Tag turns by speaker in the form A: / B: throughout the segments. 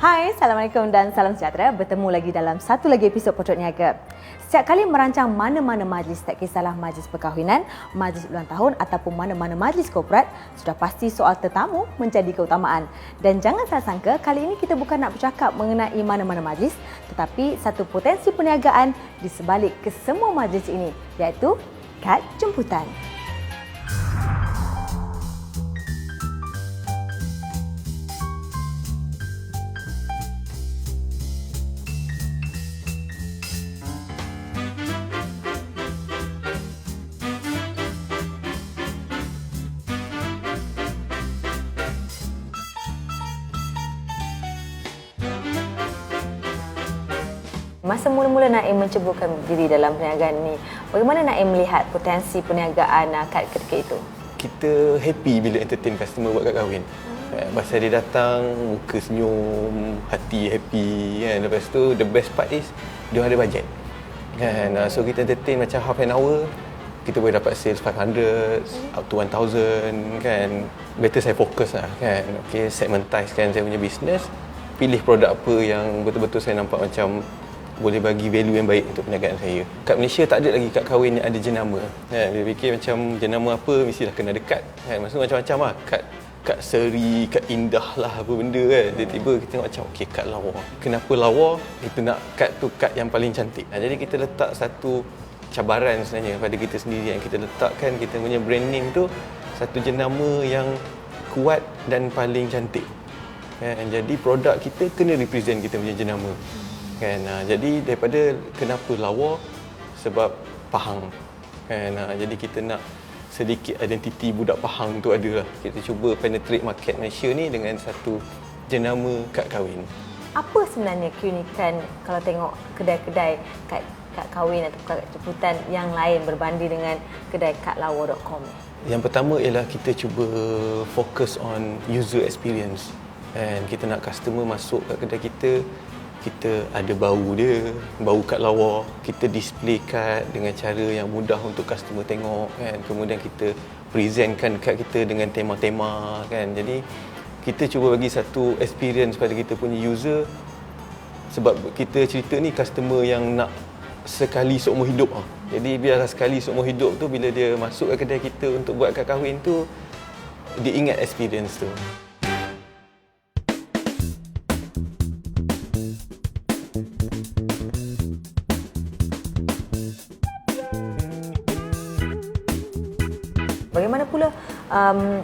A: Hai, Assalamualaikum dan salam sejahtera. Bertemu lagi dalam satu lagi episod Pocok Niaga. Setiap kali merancang mana-mana majlis, tak kisahlah majlis perkahwinan, majlis ulang tahun ataupun mana-mana majlis korporat, sudah pasti soal tetamu menjadi keutamaan. Dan jangan salah sangka, kali ini kita bukan nak bercakap mengenai mana-mana majlis, tetapi satu potensi perniagaan di sebalik ke semua majlis ini, iaitu kad jemputan. Masa mula-mula Naim menceburkan diri dalam perniagaan ini, bagaimana Naim melihat potensi perniagaan kad ketika itu?
B: Kita happy bila entertain customer buat kad kahwin. Pasal dia datang, muka senyum, hati happy kan. Lepas tu the best part is dia ada bajet. Kan. So kita entertain macam half an hour, kita boleh dapat sales 500 up to 1000 kan. Better saya fokus lah kan. Okay, segmentize kan saya punya business. Pilih produk apa yang betul-betul saya nampak macam boleh bagi value yang baik untuk perniagaan saya. Kat Malaysia tak ada lagi kad kahwin yang ada jenama. Dia fikir macam jenama apa mestilah kena dekat. Maksudnya macam-macam lah. Kad seri, kad indah lah apa benda kan. Tiba-tiba kita tengok macam okey, kad lawa. Kenapa lawa? Kita nak kad tu kad yang paling cantik. Jadi kita letak satu cabaran sebenarnya pada kita sendiri. Yang kita letakkan kita punya brand name tu satu jenama yang kuat dan paling cantik. Jadi produk kita kena represent kita punya jenama. Kan, jadi daripada kenapa lawa, sebab Pahang kan, jadi kita nak sedikit identiti budak Pahang tu ada lah. Kita cuba penetrate market Malaysia ni dengan satu jenama kad kahwin.
A: Apa sebenarnya keunikan kalau tengok kedai-kedai kad kahwin atau kad jemputan yang lain berbanding dengan kedai kadlawa.com?
B: Yang pertama ialah kita cuba fokus on user experience. And kita nak customer masuk kat kedai kita ada bau dia, bau kad lawa, kita display kad dengan cara yang mudah untuk customer tengok kan. Kemudian kita presentkan kad kita dengan tema-tema kan. Jadi kita cuba bagi satu experience pada kita punya user, sebab kita cerita ni customer yang nak sekali seumur hidup. Jadi biarlah sekali seumur hidup tu, bila dia masuk ke kedai kita untuk buat kad kahwin tu, dia ingat experience tu.
A: Bagaimana pula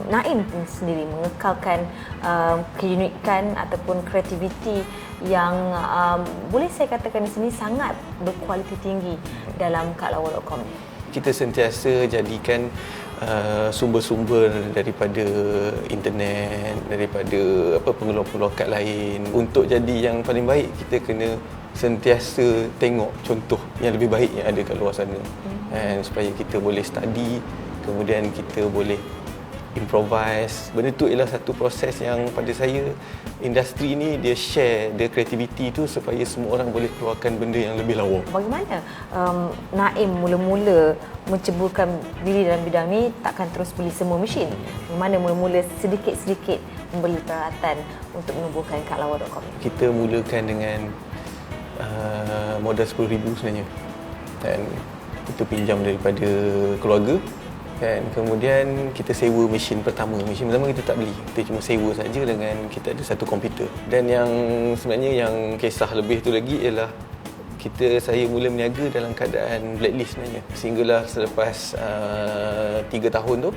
A: Naim sendiri mengekalkan keunikan ataupun kreativiti yang boleh saya katakan di sini sangat berkualiti tinggi dalam kadlawa.com?
B: Kita sentiasa jadikan sumber-sumber daripada internet, daripada pengeluar-pengeluar kad lain. Untuk jadi yang paling baik, kita kena sentiasa tengok contoh yang lebih baik yang ada kat luar sana. And supaya kita boleh study, kemudian kita boleh improvise. Benda tu ialah satu proses yang pada saya, industri ni dia share, dia kreativiti tu supaya semua orang boleh keluarkan benda yang lebih lawa.
A: Bagaimana Naim mula-mula menceburkan diri dalam bidang ni, takkan terus beli semua mesin? Bagaimana mula-mula sedikit-sedikit membeli peralatan untuk menubuhkan kadlawa.com?
B: Kita mulakan dengan modal 10,000 sebenarnya. Dan kita pinjam daripada keluarga. Dan kemudian kita sewa mesin pertama. Mesin pertama kita tak beli, kita cuma sewa saja dengan kita ada satu komputer. Dan yang sebenarnya yang kisah lebih tu lagi ialah saya mula berniaga dalam keadaan blacklist sebenarnya. Sehinggalah selepas 3 tahun tu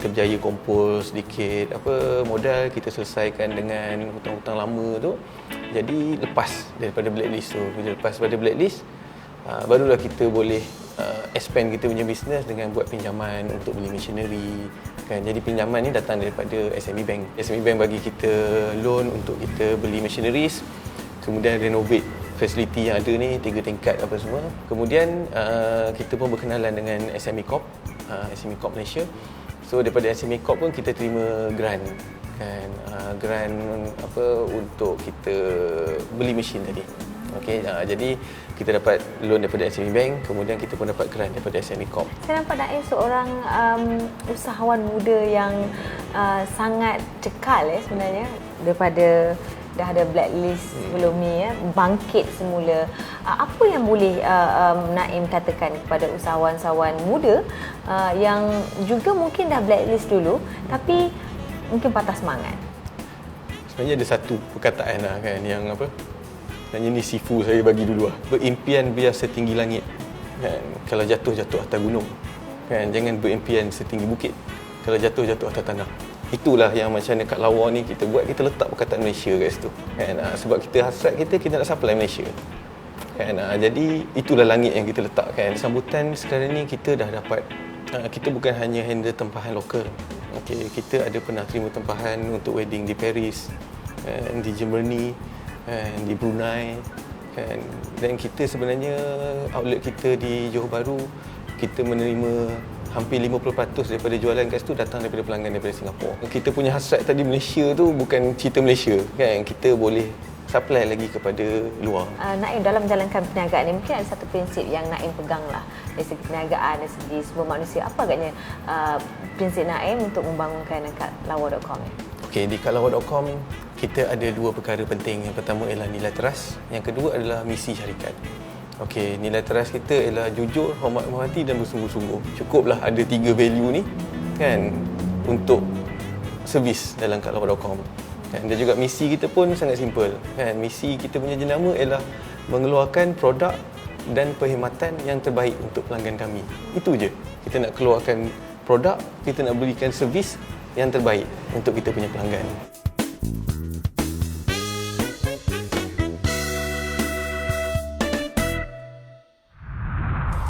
B: kita berjaya kumpul sedikit modal, kita selesaikan dengan hutang-hutang lama tu. Jadi lepas daripada blacklist tu. Bila lepas daripada blacklist, barulah kita boleh expand kita punya bisnes dengan buat pinjaman untuk beli machinery kan. Jadi pinjaman ni datang daripada SME Bank. SME Bank bagi kita loan untuk kita beli machineries, kemudian renovate facility yang ada ni, 3 tingkat apa semua. Kemudian kita pun berkenalan dengan SME Corp, SME Corp Malaysia. So daripada SME Corp pun kita terima grant kan, grant untuk kita beli mesin tadi. Okey, jadi kita dapat loan daripada SME Bank, kemudian kita pun dapat grant daripada SME Corp.
A: Saya nampak Naim seorang usahawan muda yang sangat cekal sebenarnya. Daripada dah ada blacklist sebelum ni bangkit semula. Apa yang boleh Naim katakan kepada usahawan-usahawan muda yang juga mungkin dah blacklist dulu tapi mungkin patah semangat?
B: Sebenarnya ada satu perkataan lah kan yang apa? Sebenarnya ni sifu saya bagi dulu lah. Berimpian biar setinggi langit. Kan? Kalau jatuh atas gunung. Kan? Jangan berimpian setinggi bukit. Kalau jatuh atas tanah. Itulah yang macam dekat Lawa ni kita buat, kita letak perkataan Malaysia kat situ. Kan? Sebab kita hasrat kita nak supply Malaysia. Kan? Jadi itulah langit yang kita letakkan. Sambutan sekarang ni kita dah dapat, kita bukan hanya handle tempahan lokal. Okay, kita ada pernah terima tempahan untuk wedding di Paris, di Germany, di Brunei. Dan kita sebenarnya outlet kita di Johor Bahru, kita menerima hampir 50% daripada jualan kat situ datang daripada pelanggan daripada Singapura. Kita punya hasrat tadi Malaysia tu bukan cerita Malaysia, kan? Kita boleh supply lagi kepada luar.
A: Naim dalam menjalankan perniagaan ni mungkin ada satu prinsip yang Naim pegang lah dari segi perniagaan, dari segi sumber manusia. Apa agaknya prinsip Naim untuk membangunkan dekat lawa.com ni?
B: Okey, di lawa.com kita ada dua perkara penting. Yang pertama ialah nilai teras, yang kedua adalah misi syarikat. Okey, nilai teras kita ialah jujur, hormat menghormati dan bersungguh-sungguh. Cukuplah ada 3 value ni kan untuk servis dalam lawa.com. Dan juga misi kita pun sangat simple. Kan? Misi kita punya jenama ialah mengeluarkan produk dan perkhidmatan yang terbaik untuk pelanggan kami. Itu je. Kita nak keluarkan produk, kita nak berikan servis yang terbaik untuk kita punya pelanggan.